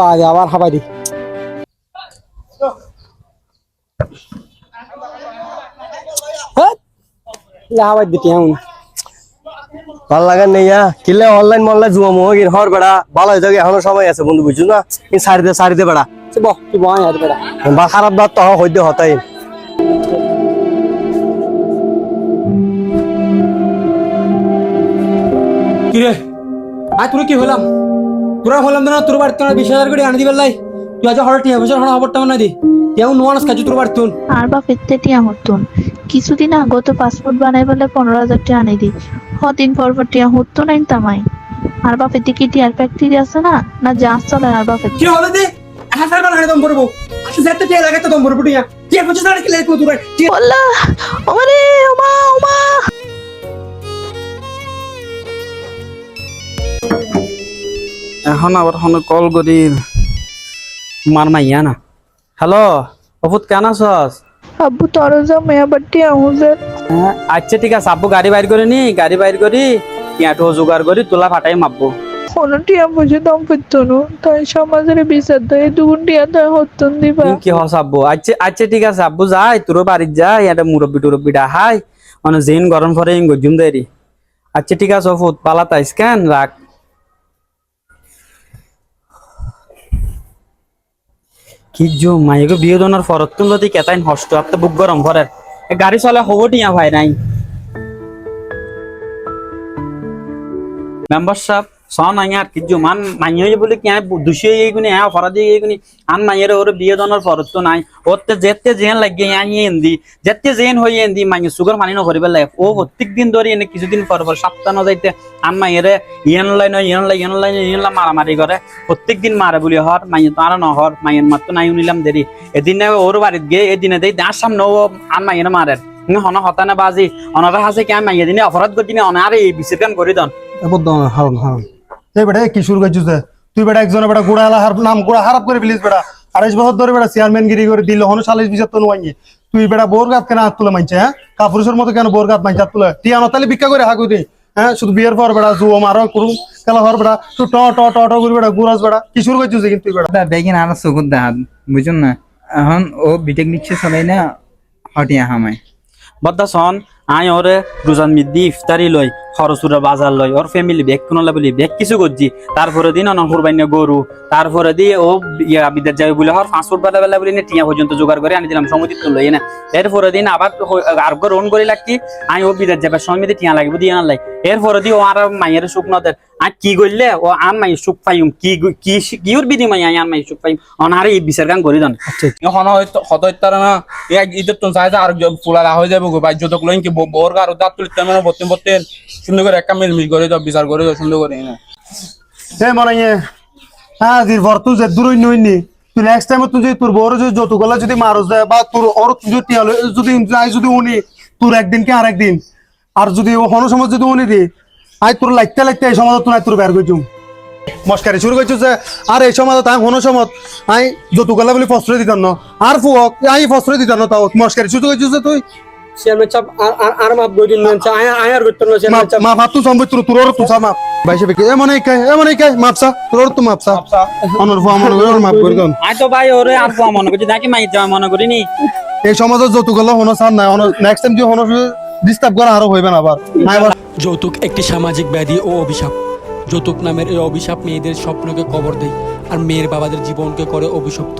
পাওয়া যায় আবার হাবাই দি হাবাই দিতে এমন ভাল লাগে নেইয়া কিলে অনলাইন মনলাইন জুয়া মোহগির হর বেড়া ভালো হয়ে যাবে এখনো সময় আছে বন্ধু বুঝছো না কিন্তু সারিতে বেড়া বহ তুই বহ আর বেড়া বা খারাপ দাঁত তো হইতে হতাই কিরে আজ তোর কি হলাম তোরা হলাম না তোর বাড়িতে 20,000 করে আনি দিবেন লাই তুই আজ হঠাৎ টিয়া বছর হঠাৎ খবরটা না দি তেমন নোয়ানস কাজু তোর বাড়িতে আর বা ফিরতে টিয়া হতুন কিছুদিন আগত পাসপোর্ট বানাই বলে 15,000 টিয়া আনি দি দিন পর টিয়া হতো নাই তামাই আর বা ফিরতে কি টিয়ার ফ্যাক্টরি আছে না না জাহাজ চলে আর বা কি হলো দি হাসার বানাই দম করবো আচ্ছা যেতে টিয়া লাগে তো দম করবো টিয়া বছর ধরে কি লাগে তোর আল্লাহ ওরে ওমা ওমা এখন আবার কল করি মার মাইয়া না হ্যালো অপুত কেন আছস আব্বু তরজা মেয়া বাটি আউজে আচ্ছা ঠিক আছে আব্বু গাড়ি বাইর করে নি গাড়ি বাইর করি টিয়াটো জোগাড় করি তোলা ফাটাই মাপবো কোন টিয়া বুঝে দম পেতনো তাই সমাজের বিচার দেয় দুগুণ টিয়া দেয় হতুন দিবা কি হস আব্বু আচ্ছা আচ্ছা ঠিক আছে আব্বু যাই তোর বাড়ির যাই এটা মুরব্বি টুরব্বি ডাহাই মানে জেন গরম ফরে গজুম দেরি আচ্ছা ঠিক আছে অপুত পালা তাইস কেন রাখ কি জো মাইকে বিয়ে দোনার ফরত তুন লতি কেতাইন হষ্ট আত্ম বুক গরম ভরে গাড়ি চলে হবো টিয়া ভাই নাই মেম্বারশিপ সন আর কি জো মান মাইয়ে বলে কি দুশে এইগুনি অপরাধী এইগুনি আন মাইয়ের ওর বিয়ে দোনার ফরত তো নাই ওতে যেতে জেন লাগে এন্দি যেতে জেন হই এন্দি মাইয়ে সুগার মানি ন করিবে লাগে ও প্রত্যেক দিন ধরে এনে কিছুদিন পর সপ্তাহ ন যাইতে আন মাইয়ের ইয়েন লাইন মারামারি করে প্রত্যেক দিন মারে বলি হর মাইয়ে তো আর ন হর মাইয়ের মাত্র নাই উনিলাম দেরি এদিনে ওর বাড়িত গিয়ে এদিনে দেই দাঁড় সামনে ও আন মাইয়ের মারে হন হতানে বাজি অনারা হাসে কে মাইয়ে দিনে অপরাধ করে দিনে অনারে এই বিচার কাম করে দন হারুন হারুন এই বেটা কি শুরু করছিস তুই বেটা একজনের বেটা গোড়া এলা নাম গোড়া খারাপ করে ফেলিস বেটা 28 বছর ধরে বেটা চেয়ারম্যান গিরি করে দিল হন 40 বিচার তো নয় তুই বেটা বোর গাত কেন হাত তুলে মানছে হ্যাঁ কাপুরুষের মতো কেন বোর গাত মানছে হাত তুলে তুই আনতালি ভিক্ষা করে হাগু দে হ্যাঁ শুধু বিয়ের পর বেটা জুয়ো মারো করুম খেলা হর বেটা তুই ট ট ট ট করে বেটা গুরাস বেটা কি শুরু করছিস কিন্তু তুই বেটা দেখেন আর চকুত দেখাত বুঝুন না এখন ও বিটেক নিচ্ছে চলাই না হটিয়া হামায় বদ্দা সন আই ওরে রোজান মিদ্দি ইফতারি লই খরচুরা বাজার লই ওর ফ্যামিলি ব্যাগ কোনলা বলি ব্যাগ কিছু করছি তারপরে দিন অন কুরবানি গরু তারপরে দিয়ে ও বিদেশ যাবে বলে হর পাসপোর্ট বেলা বলি না টিয়া পর্যন্ত জোগাড় করে আনি দিলাম সমিতি তো লই না এরপরে দিন আবার আর রোন করে লাগছি আই ও বিদেশ যাবে সমিতি টিয়া লাগবে দিয়ে আনলাই এরপরে দিয়ে ও আর মাইয়ের সুখ নদের আর কি করলে ও আন মাই সুখ পাইম কি কি কিউর বিনিময় আই আন মাই সুখ পাইম অনারে এই বিচার গান করে দেন এখন হয়তো না ঈদের তো চাই আর ফুলা হয়ে যাবে ভাই যত গুলো কি বোর আর দাঁত তুলতে মানে বলতে সুন্দর করে একটা মিল করে দাও বিচার করে দাও সুন্দর করে মনে হ্যাঁ দির তুই যে দূরই নইনি তুই নেক্সট টাইম তুই যদি তোর বড় যদি যতগুলা যদি মারস দেয় বা তোর ওর যদি উনি তোর একদিন কি আর একদিন আর যদি কোনো সময় যদি উনি দি আই তোর লাগতে এই সমাজ তুই তোর বের করছুম মস্কারি শুরু করছো যে আর এই সমাজ তাই কোনো সময় আই যতগুলা বলি ফসরে দিতাম না আর ফুয়ক আই ফসরে দিতাম না তাও মস্কারি শুরু করছো যে তুই চেয়ারম্যান সাহেব আর মাপ গই দিন চা আয়ার করতে না চেয়ারম্যান সাহেব মা তুই সম্ভব তোর তুই মাপ বাইশে বেকে এমনই কে মাপসা তোর তো মাপসা অনর ফো আমন করে মাপ করে দন আই তো ভাই ওরে আর ফো মনে করছি নাকি মাই যাওয়া মনে করিনি এই সমাজের যতগুলো হনো সার নাই নেক্সট টাইম যে হনো ডিস্টার্ব করা আরো হইবে না আবার যৌতুক একটি সামাজিক ব্যাধি ও অভিশাপ যৌতুক নামের এই অভিশাপ মেয়েদের স্বপ্নকে কবর দেয় আর মেয়ের বাবাদের জীবনকে করে অভিশপ্ত